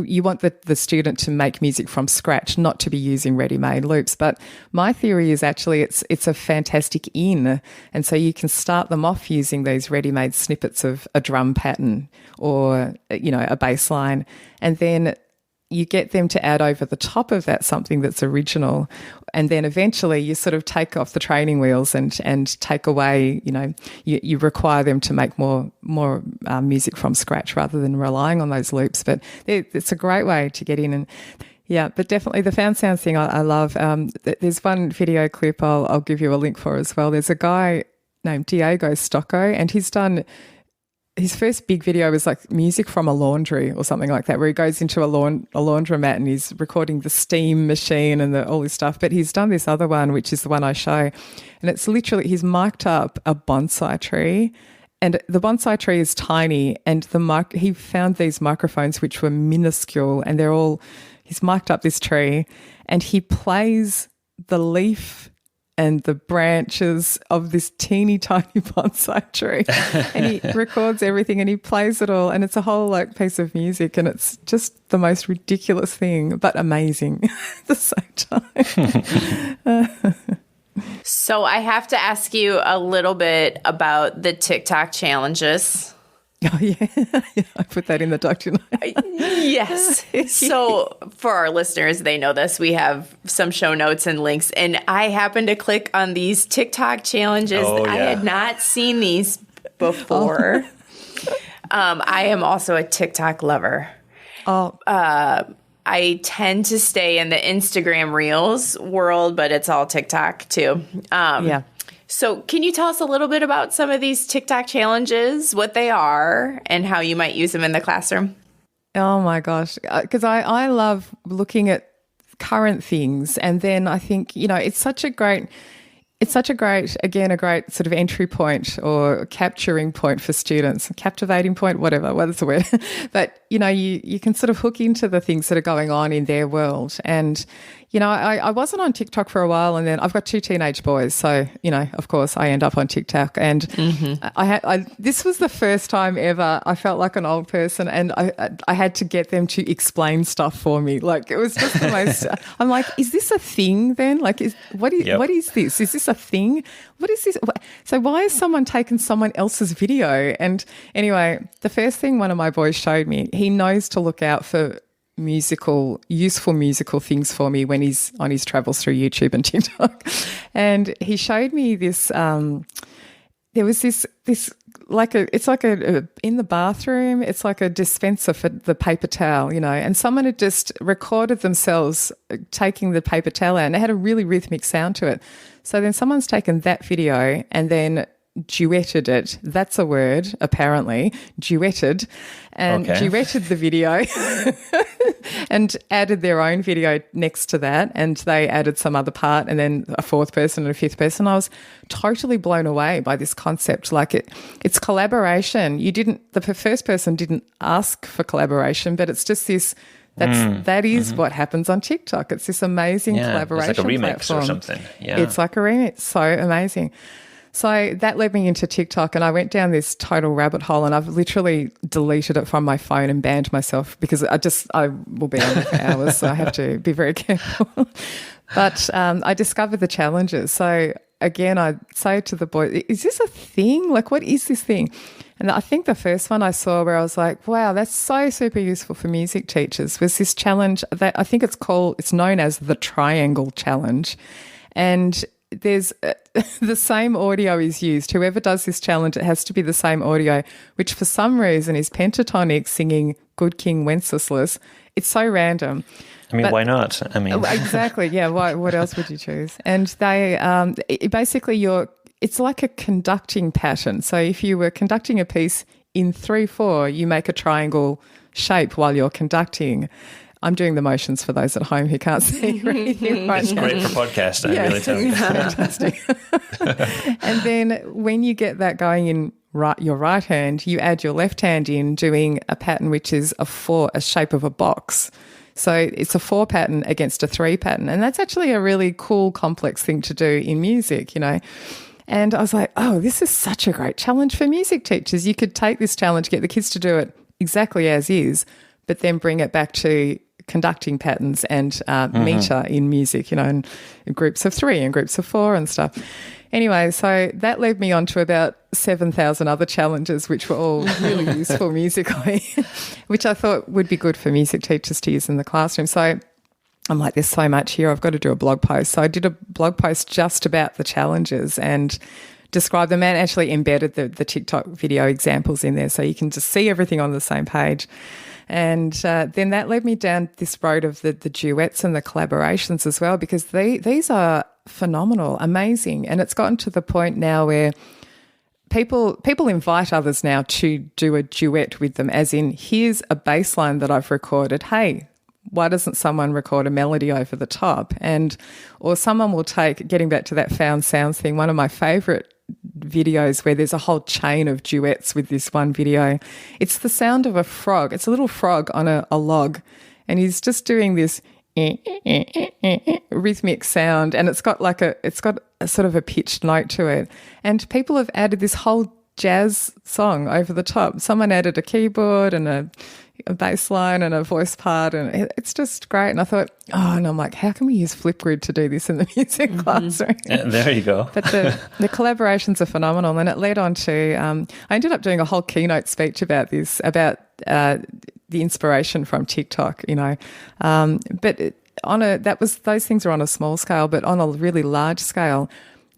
You want the student to make music from scratch, not to be using ready-made loops. But my theory is actually it's a fantastic in. And so you can start them off using these ready-made snippets of a drum pattern or, a bass line. And then you get them to add over the top of that something that's original. And then eventually you sort of take off the training wheels and take away, you require them to make more music from scratch rather than relying on those loops. But it's a great way to get in. And yeah, but definitely the found sounds thing I love. There's one video clip I'll give you a link for as well. There's a guy named Diego Stocco, and he's done... His first big video was like music from a laundry or something like that, where he goes into a laundromat and he's recording the steam machine and all this stuff. But he's done this other one, which is the one I show. And it's literally, he's mic'd up a bonsai tree, and the bonsai tree is tiny, and he found these microphones which were minuscule, and he's mic'd up this tree and he plays the leaf and the branches of this teeny tiny bonsai tree, and he records everything and he plays it all, and it's a whole piece of music, and it's just the most ridiculous thing but amazing at the same time. So I have to ask you a little bit about the Tic Tac Challenges. Oh, yeah. I put that in the doc, didn't I? Yes. So for our listeners, they know this. We have some show notes and links. And I happened to click on these Tic Tac Challenges. Oh, yeah. I had not seen these before. I am also a TikTok lover. Oh. I tend to stay in the Instagram Reels world, but it's all TikTok too. Yeah. So can you tell us a little bit about some of these Tic Tac challenges, what they are, and how you might use them in the classroom? Oh, my gosh. Because I love looking at current things. And then I think, it's such a great, again, a great sort of entry point or capturing point for students, captivating point, whatever, what's the word? But, you can sort of hook into the things that are going on in their world. And, I wasn't on TikTok for a while, and then I've got 2 teenage boys. So, of course, I end up on TikTok. And this was the first time ever I felt like an old person, and I had to get them to explain stuff for me. Like, it was just the most, I'm like, is this a thing then? Like, what is this? Is this a thing? What is this? So why has someone taken someone else's video? And anyway, the first thing one of my boys showed me, he knows to look out for useful musical things for me when he's on his travels through YouTube and TikTok. And he showed me this, there was this it's like a in the bathroom, it's like a dispenser for the paper towel, and someone had just recorded themselves taking the paper towel out, and it had a really rhythmic sound to it. So then someone's taken that video and then duetted it. That's a word, apparently. Duetted. And duetted the video and added their own video next to that. And they added some other part, and then a 4th person and a 5th person. I was totally blown away by this concept. Like it's collaboration. The first person didn't ask for collaboration, but it's just this. That is what happens on TikTok. It's this amazing collaboration it's like a remix platform. Or something. Yeah. It's like a remix. So amazing. So that led me into TikTok, and I went down this total rabbit hole, and I've literally deleted it from my phone and banned myself because I will be on there for hours, so I have to be very careful. But I discovered the challenges. So again, I say to the boys, is this a thing? Like, what is this thing? And I think the first one I saw where I was like, wow, that's so super useful for music teachers was this challenge that I think it's known as the Triangle Challenge. And there's the same audio is used. Whoever does this challenge, it has to be the same audio, which for some reason is pentatonic singing Good King Wenceslas. It's so random. I mean, why not? I mean, exactly. Yeah. What else would you choose? And they basically it's like a conducting pattern. So if you were conducting a piece in 3/4, you make a triangle shape while you're conducting. I'm doing the motions for those at home who can't see anything right now. It's great for podcast, I really tell you. Fantastic. And then when you get that going in your right hand, you add your left hand in doing a pattern which is a shape of a box. So it's a 4 pattern against a 3 pattern. And that's actually a really cool, complex thing to do in music, And I was like, oh, this is such a great challenge for music teachers. You could take this challenge, get the kids to do it exactly as is, but then bring it back to conducting patterns and meter in music, in groups of 3 and groups of 4 and stuff. Anyway, so that led me on to about 7,000 other challenges, which were all really useful musically, which I thought would be good for music teachers to use in the classroom. So I'm like, there's so much here. I've got to do a blog post. So I did a blog post just about the challenges and described them and actually embedded the TikTok video examples in there so you can just see everything on the same page. And then that led me down this road of the duets and the collaborations as well, because these are phenomenal, amazing. And it's gotten to the point now where people invite others now to do a duet with them, as in, here's a bass line that I've recorded. Hey, why doesn't someone record a melody over the top? Or someone will take, getting back to that found sounds thing, one of my favourite videos where there's a whole chain of duets with this one video. It's the sound of a frog. It's a little frog on a log, and he's just doing this rhythmic sound, and it's got a sort of a pitched note to it. And people have added this whole jazz song over the top. Someone added a keyboard and a bass line and a voice part, and it's just great. And I thought, and I'm like, how can we use Flipgrid to do this in the music classroom? Yeah, there you go. But the collaborations are phenomenal, and it led on to I ended up doing a whole keynote speech about this, about the inspiration from TikTok, but those things are on a small scale, but on a really large scale,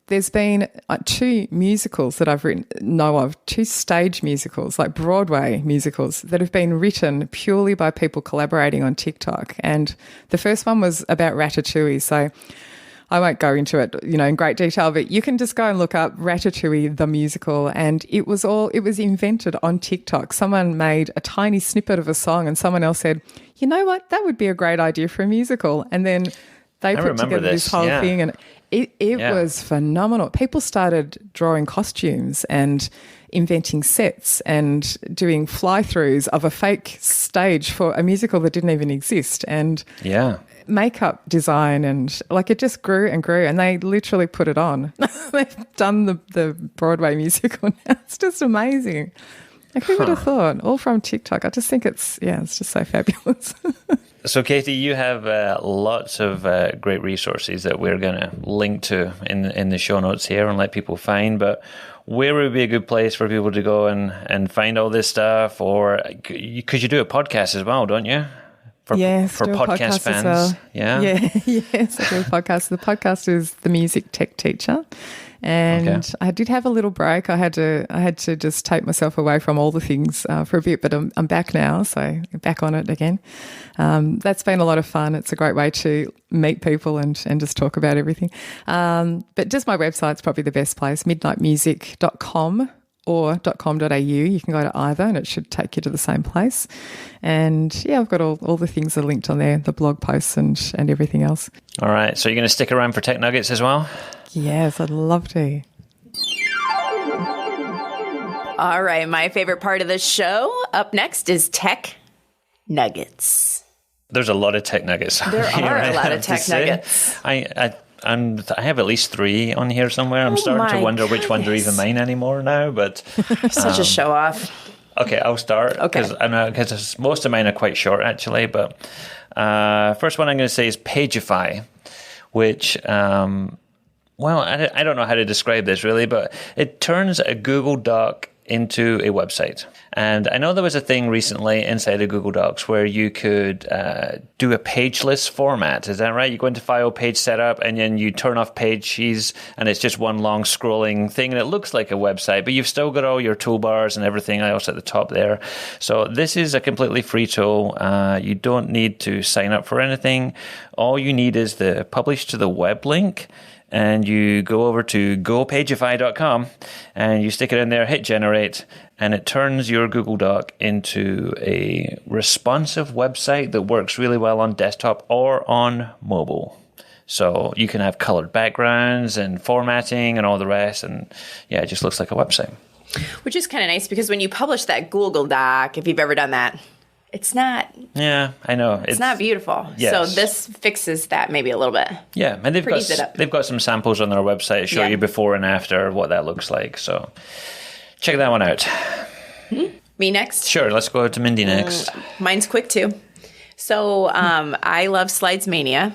there's been 2 musicals that I've know of, 2 stage musicals, like Broadway musicals, that have been written purely by people collaborating on TikTok. And the first one was about Ratatouille. So I won't go into it, in great detail, but you can just go and look up Ratatouille, the musical. And it was invented on TikTok. Someone made a tiny snippet of a song and someone else said, you know what, that would be a great idea for a musical. And then they put together this whole thing, and it was phenomenal. People started drawing costumes and inventing sets and doing fly-throughs of a fake stage for a musical that didn't even exist, and makeup design, and it just grew and grew, and they literally put it on. They've done the Broadway musical now. It's just amazing. Who would have thought? All from TikTok. I just think it's just so fabulous. So, Katie, you have lots of great resources that we're going to link to in the show notes here and let people find. But where would be a good place for people to go and find all this stuff? Or because you do a podcast as well, don't you? For podcast fans. Well. Yeah. Yes, I do a podcast. The podcast is The Music Tech Teacher. And I did have a little break. I had to just take myself away from all the things for a bit, but I'm back now, so back on it again. That's been a lot of fun. It's a great way to meet people and just talk about everything. But just my website's probably the best place, midnightmusic.com or .com.au. You can go to either and it should take you to the same place. And I've got all the things that are linked on there, the blog posts and everything else. All right. So you're going to stick around for Tech Nuggets as well? Yes, I'd love to. All right, my favorite part of the show. Up next is Tech Nuggets. There's a lot of Tech Nuggets. There are a lot of Tech Nuggets. I I have at least 3 on here somewhere. I'm starting to wonder which ones are even mine anymore now. But such a show off. Okay, I'll start because most of mine are quite short actually. But first one I'm going to say is Pagify, which I don't know how to describe this really, but it turns a Google Doc into a website. And I know there was a thing recently inside of Google Docs where you could do a pageless format. Is that right? You go into File, Page Setup, and then you turn off pages, and it's just one long scrolling thing, and it looks like a website, but you've still got all your toolbars and everything else at the top there. So this is a completely free tool. You don't need to sign up for anything. All you need is the publish to the web link, and you go over to gopagify.com and you stick it in there, hit generate, and it turns your Google Doc into a responsive website that works really well on desktop or on mobile. So you can have colored backgrounds and formatting and all the rest, and yeah, it just looks like a website. Which is kind of nice because when you publish that Google Doc, if you've ever done that, it's not. Yeah, I know. It's not beautiful. Yes. So this fixes that maybe a little bit. Yeah, and they've got some samples on their website to show you before and after what that looks like. So check that one out. Me next? Sure, let's go to Mindy next. Mine's quick too. So I love Slides Mania.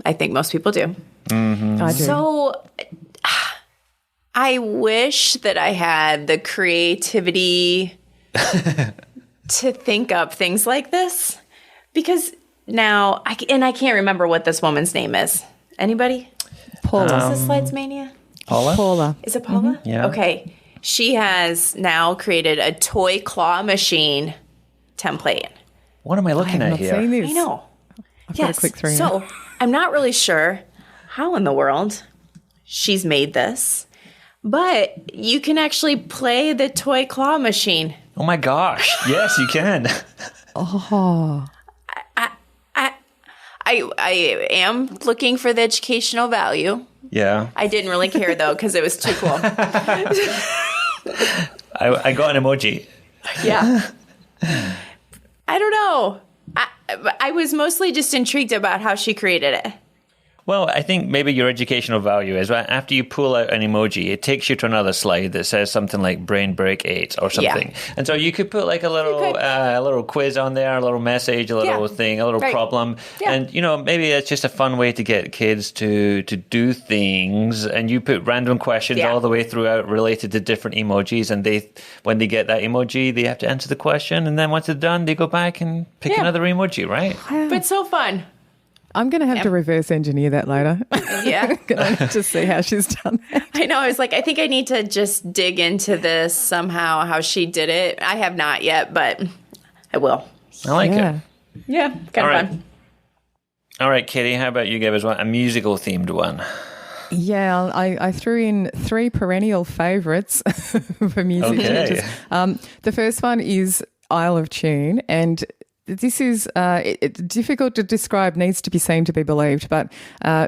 I think most people do. Mm-hmm. I do. So I wish that I had the creativity to think up things like this, because now I can't remember what this woman's name is. Anybody? Paula. Is this Slides Mania? Paula. Is it Paula? Mm-hmm. Yeah. Okay. She has now created a toy claw machine template. What am I looking at here? Seen this. I know. I've got to click through So now. I'm not really sure how in the world she's made this, but you can actually play the toy claw machine. Oh my gosh. Yes, you can. Oh. I am looking for the educational value. Yeah. I didn't really care though because it was too cool. I got an emoji. Yeah. I don't know. I was mostly just intrigued about how she created it. Well, I think maybe your educational value is after you pull out an emoji, it takes you to another slide that says something like Brain Break 8 or something. Yeah. And so you could put like a little quiz on there, a little message, a little thing, a little problem. Yeah. And, maybe it's just a fun way to get kids to do things. And you put random questions all the way throughout related to different emojis. And when they get that emoji, they have to answer the question. And then once it's done, they go back and pick another emoji, right? But so fun. I'm going to have to reverse engineer that later. Yeah. To see how she's done that. I know. I was like, I think I need to just dig into this somehow, how she did it. I have not yet, but I will. I like it. Yeah. Kind of fun. All right, Katie, how about you give us a musical themed one? Yeah, I threw in 3 perennial favourites for music teachers. The first one is Isle of Tune, and this is it's difficult to describe, needs to be seen to be believed, but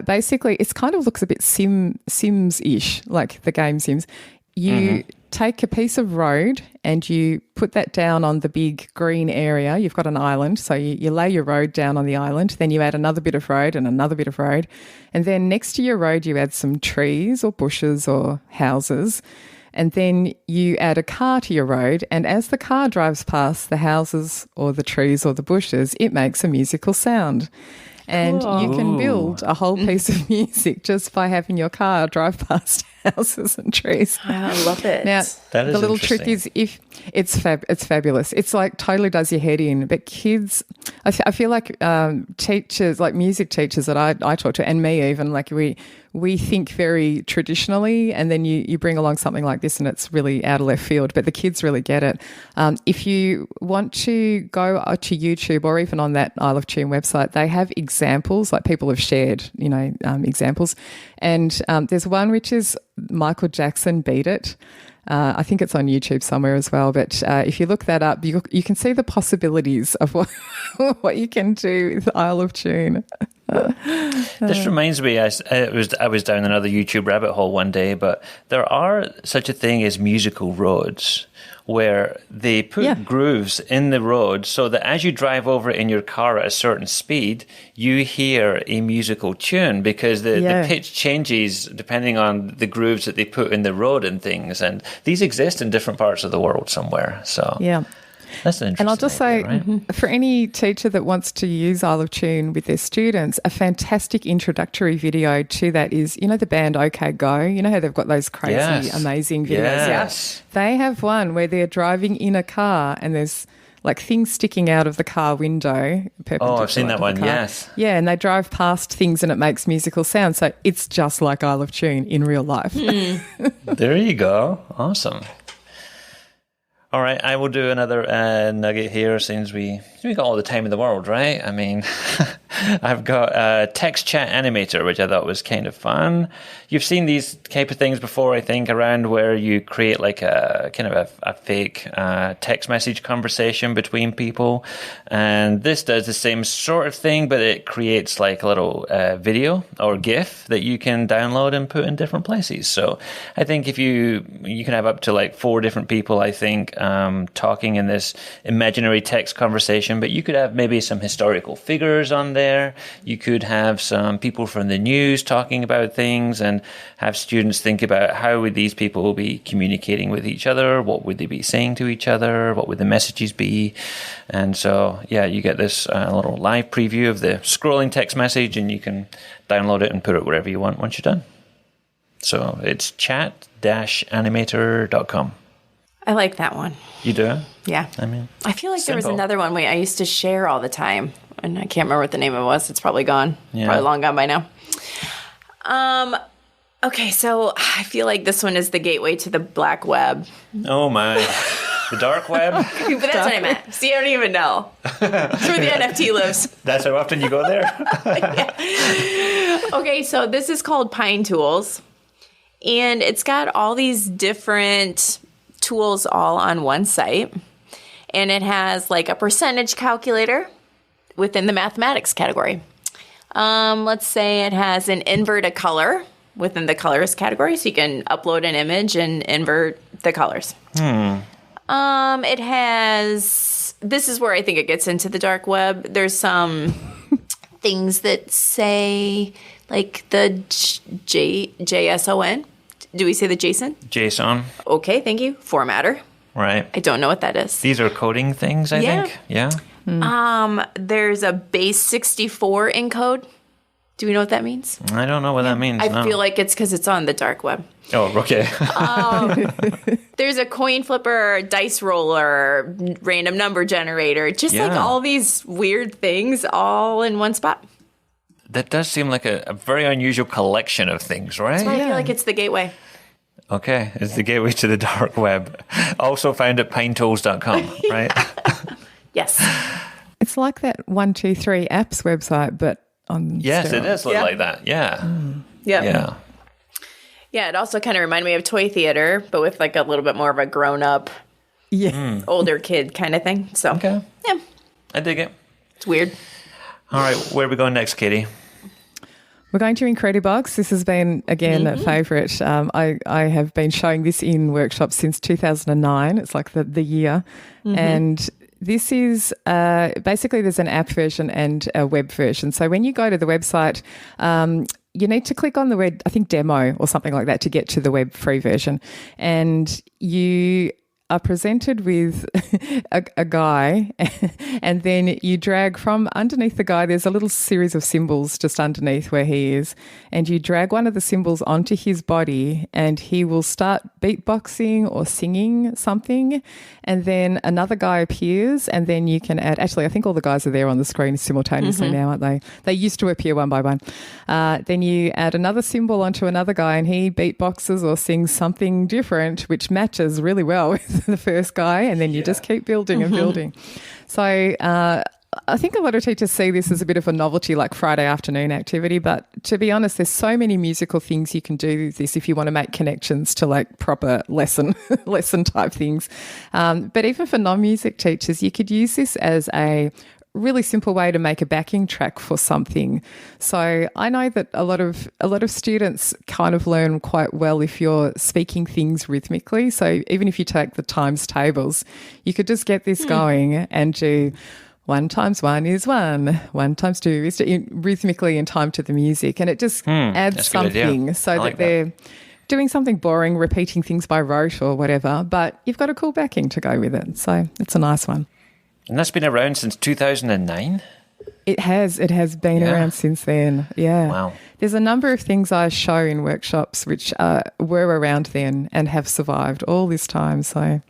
basically it kind of looks a bit Sims-ish, like the game Sims. You take a piece of road and you put that down on the big green area. You've got an island, so you lay your road down on the island, then you add another bit of road and another bit of road, and then next to your road you add some trees or bushes or houses. And then you add a car to your road, and as the car drives past the houses or the trees or the bushes, it makes a musical sound. And you can build a whole piece of music just by having your car drive past houses and trees. I love it. Now, the little trick is if it's fabulous. It's like totally does your head in. But kids, I feel like teachers, like music teachers that I talk to, and me even, like we think very traditionally, and then you bring along something like this and it's really out of left field, but the kids really get it. If you want to go to YouTube or even on that Isle of Tune website, they have examples, like people have shared, examples. And there's one which is Michael Jackson Beat It. I think it's on YouTube somewhere as well. But if you look that up, you can see the possibilities of what you can do with Isle of Tune. This reminds me, I was down another YouTube rabbit hole one day, but there are such a thing as musical roads, where they put grooves in the road so that as you drive over it in your car at a certain speed, you hear a musical tune, because the pitch changes depending on the grooves that they put in the road and things. And these exist in different parts of the world somewhere. So that's an interesting And I'll just idea, say, right? for any teacher that wants to use Isle of Tune with their students, a fantastic introductory video to that is, you know, the band OK Go? You know how they've got those crazy, amazing videos? Yes. They have one where they're driving in a car and there's like things sticking out of the car window. Oh, I've seen that one, yes. Yeah, and they drive past things and it makes musical sound. So it's just like Isle of Tune in real life. There you go. Awesome. All right, I will do another nugget here since we got all the time in the world, right? I mean, I've got a text chat animator, which I thought was kind of fun. You've seen these type of things before, I think, around where you create like a kind of a fake text message conversation between people. And this does the same sort of thing, but it creates like a little video or GIF that you can download and put in different places. So I think if you can have up to like 4 different people, I think, talking in this imaginary text conversation, but you could have maybe some historical figures on there. You could have some people from the news talking about things and have students think about how would these people be communicating with each other? What would they be saying to each other? What would the messages be? And so, you get this little live preview of the scrolling text message, and you can download it and put it wherever you want once you're done. So it's chat-animator.com. I like that one. You do? Yeah. I mean, I feel like simple. There was another one I used to share all the time, and I can't remember what the name of it was. It's probably gone. Yeah. Probably long gone by now. Okay, so I feel like this one is the gateway to the black web. Oh my. The dark web? But that's what I meant. See, I don't even know. That's where the NFT lives. That's how often you go there? Yeah. Okay, so this is called Pine Tools, and it's got all these different tools all on one site, and it has like a percentage calculator within the mathematics category. Let's say it has an invert a color within the colors category, so you can upload an image and invert the colors. It has, this is where I think it gets into the dark web. There's some things that say like the JSON. Do we say the JSON? JSON. Okay, thank you. Formatter. Right. I don't know what that is. These are coding things, I think. Yeah. There's a base 64 encode. Do we know what that means? I don't know what that means. I feel like it's because it's on the dark web. Oh, okay. There's a coin flipper, dice roller, random number generator, just like all these weird things all in one spot. That does seem like a very unusual collection of things, right? That's why I feel like it's the gateway. Okay, it's the gateway to the dark web. Also found at pinetools.com, right? Yes. It's like that 123 apps website, but on Yes, steroids. it does look like that. Yeah. Yeah. Yeah, it also kind of reminded me of Toy Theater, but with like a little bit more of a grown-up, older kid kind of thing. So, Okay. Yeah. I dig it. It's weird. All right, where are we going next, Katie? We're going to Incredibox. This has been, again, a favourite. I have been showing this in workshops since 2009. It's like the year. And this is basically there's an app version and a web version. So when you go to the website, you need to click on the word, I think demo or something like that to get to the web free version. And you are presented with a guy, and then you drag from underneath the guy, there's a little series of symbols just underneath where he is, and you drag one of the symbols onto his body and he will start beatboxing or singing something, and then another guy appears, and then you can add, actually I think all the guys are there on the screen simultaneously now, aren't they? They used to appear one by one. Then you add another symbol onto another guy and he beatboxes or sings something different which matches really well with the first guy, and then you just keep building and building. So I think a lot of teachers see this as a bit of a novelty, like Friday afternoon activity, but to be honest, there's so many musical things you can do with this if you want to make connections to like proper lesson type things. But even for non-music teachers, you could use this as a really simple way to make a backing track for something. So I know that a lot of students kind of learn quite well if you're speaking things rhythmically. So even if you take the times tables, you could just get this going and do 1 times 1 is 1, 1 times 2 is 2, rhythmically in time to the music, and it just adds something so that they're doing something boring, repeating things by rote or whatever, but you've got a cool backing to go with it. So it's a nice one. And that's been around since 2009? It has been around since then. Yeah. Wow. There's a number of things I show in workshops which were around then and have survived all this time. So,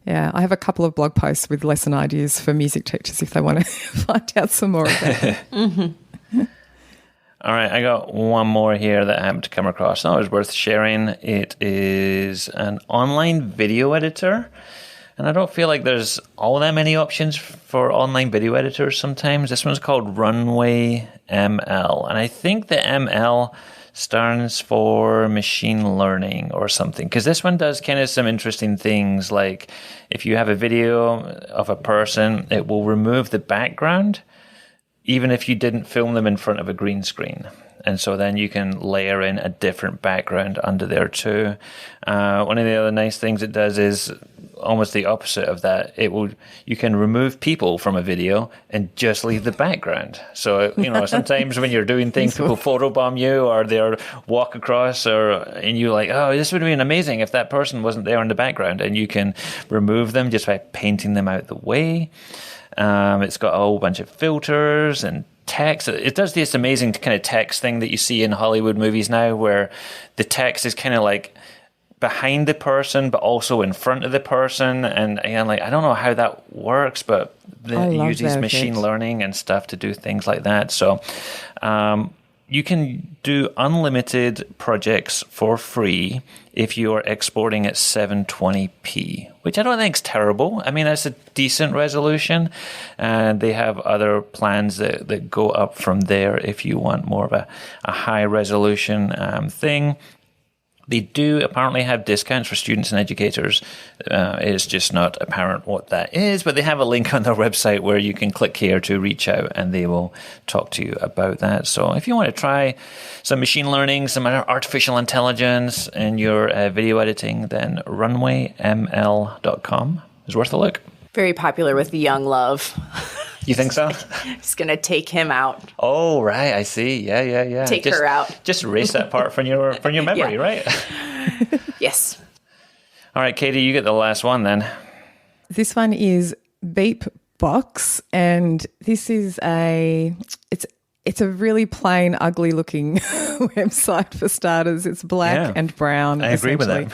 yeah, I have a couple of blog posts with lesson ideas for music teachers if they want to find out some more of that. All right, I got one more here that I happened to come across. That was worth sharing. It is an online video editor. And I don't feel like there's all that many options for online video editors sometimes. This one's called Runway ML. And I think the ML stands for machine learning or something. Because this one does kind of some interesting things. Like if you have a video of a person, it will remove the background, even if you didn't film them in front of a green screen. And so then you can layer in a different background under there too. One of the other nice things it does is almost the opposite of that. You can remove people from a video and just leave the background. So, sometimes when you're doing things, people photobomb you or they're walk across and you're like, oh, this would have been amazing if that person wasn't there in the background. And you can remove them just by painting them out the way. It's got a whole bunch of filters and text. It does this amazing kind of text thing that you see in Hollywood movies now where the text is kind of like behind the person but also in front of the person, and like I don't know how that works, but it uses machine learning and stuff to do things like that. So you can do unlimited projects for free if you're exporting at 720p, which I don't think is terrible. I mean, that's a decent resolution. And they have other plans that go up from there if you want more of a high resolution thing. They do apparently have discounts for students and educators. It's just not apparent what that is, but they have a link on their website where you can click here to reach out and they will talk to you about that. So if you want to try some machine learning, some artificial intelligence in your video editing, then runwayml.com is worth a look. Very popular with the young love. You think so? Just going to take him out. Oh, right. I see. Yeah. Take her out. Just erase that part from your memory, right? Yes. All right, Katie, you get the last one then. This one is Beepbox, and this is it's a really plain, ugly looking website for starters. It's black and brown. I agree with that.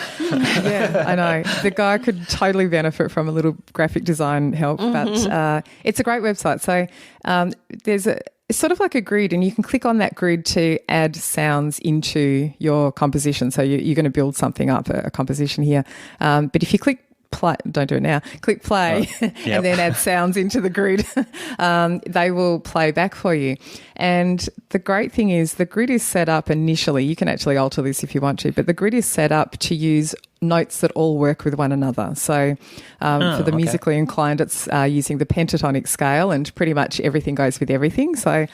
Yeah, I know. The guy could totally benefit from a little graphic design help, but it's a great website. So it's sort of like a grid, and you can click on that grid to add sounds into your composition. So you're going to build something up, a composition here. But if you click play, don't do it now, click play and then add sounds into the grid, they will play back for you. And the great thing is the grid is set up initially, you can actually alter this if you want to, but the grid is set up to use notes that all work with one another. So for the musically inclined, it's using the pentatonic scale, and pretty much everything goes with everything. So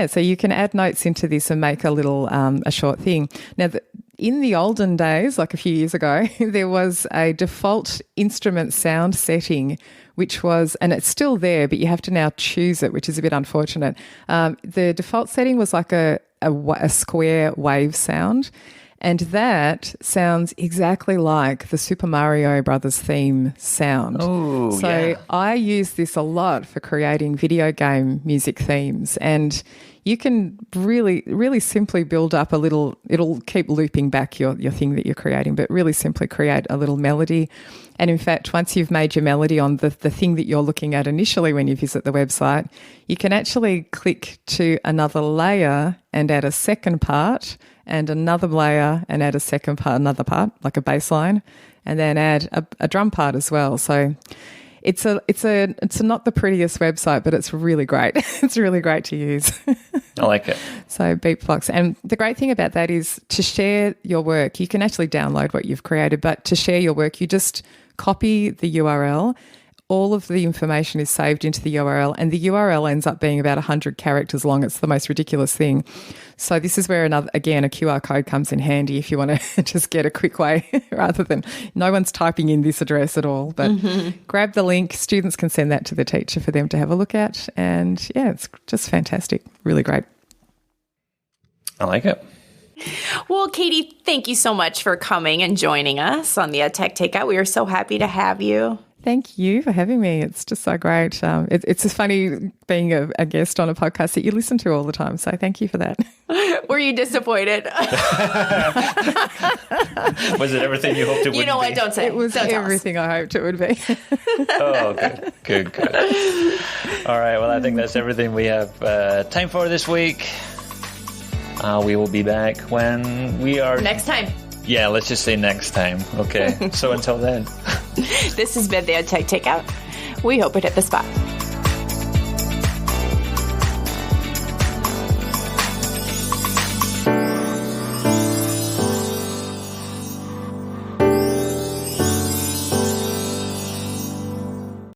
so you can add notes into this and make a little a short thing. Now, in the olden days, like a few years ago, there was a default instrument sound setting, which was, and it's still there, but you have to now choose it, which is a bit unfortunate. The default setting was like a square wave sound. And that sounds exactly like the Super Mario Brothers theme sound. Oh, so I use this a lot for creating video game music themes. And you can really, really simply build up a little, it'll keep looping back your thing that you're creating, but really simply create a little melody. And in fact, once you've made your melody on the thing that you're looking at initially when you visit the website, you can actually click to another layer and add a second part, and another layer and add a second part, another part, like a bass line, and then add a drum part as well. So it's not the prettiest website, but it's really great. It's really great to use. I like it. So Beepbox. And the great thing about that is to share your work. You can actually download what you've created, but to share your work, you just copy the URL. all of the information is saved into the URL, and the URL ends up being about 100 characters long. It's the most ridiculous thing. So this is where, a QR code comes in handy if you want to just get a quick way rather than no one's typing in this address at all. But grab the link. Students can send that to the teacher for them to have a look at. And, yeah, it's just fantastic. Really great. I like it. Well, Katie, thank you so much for coming and joining us on the EdTech Takeout. We are so happy to have you. Thank you for having me. It's just so great. It's funny being a guest on a podcast that you listen to all the time. So thank you for that. Were you disappointed? Was it everything you hoped it would be? You know what? Don't say it. It was everything I hoped it would be. Oh, good. All right. Well, I think that's everything we have time for this week. We will be back when we are... Next time. Yeah, let's just say next time. Okay. So until then. This has been the EdTech Takeout. We hope it hit the spot.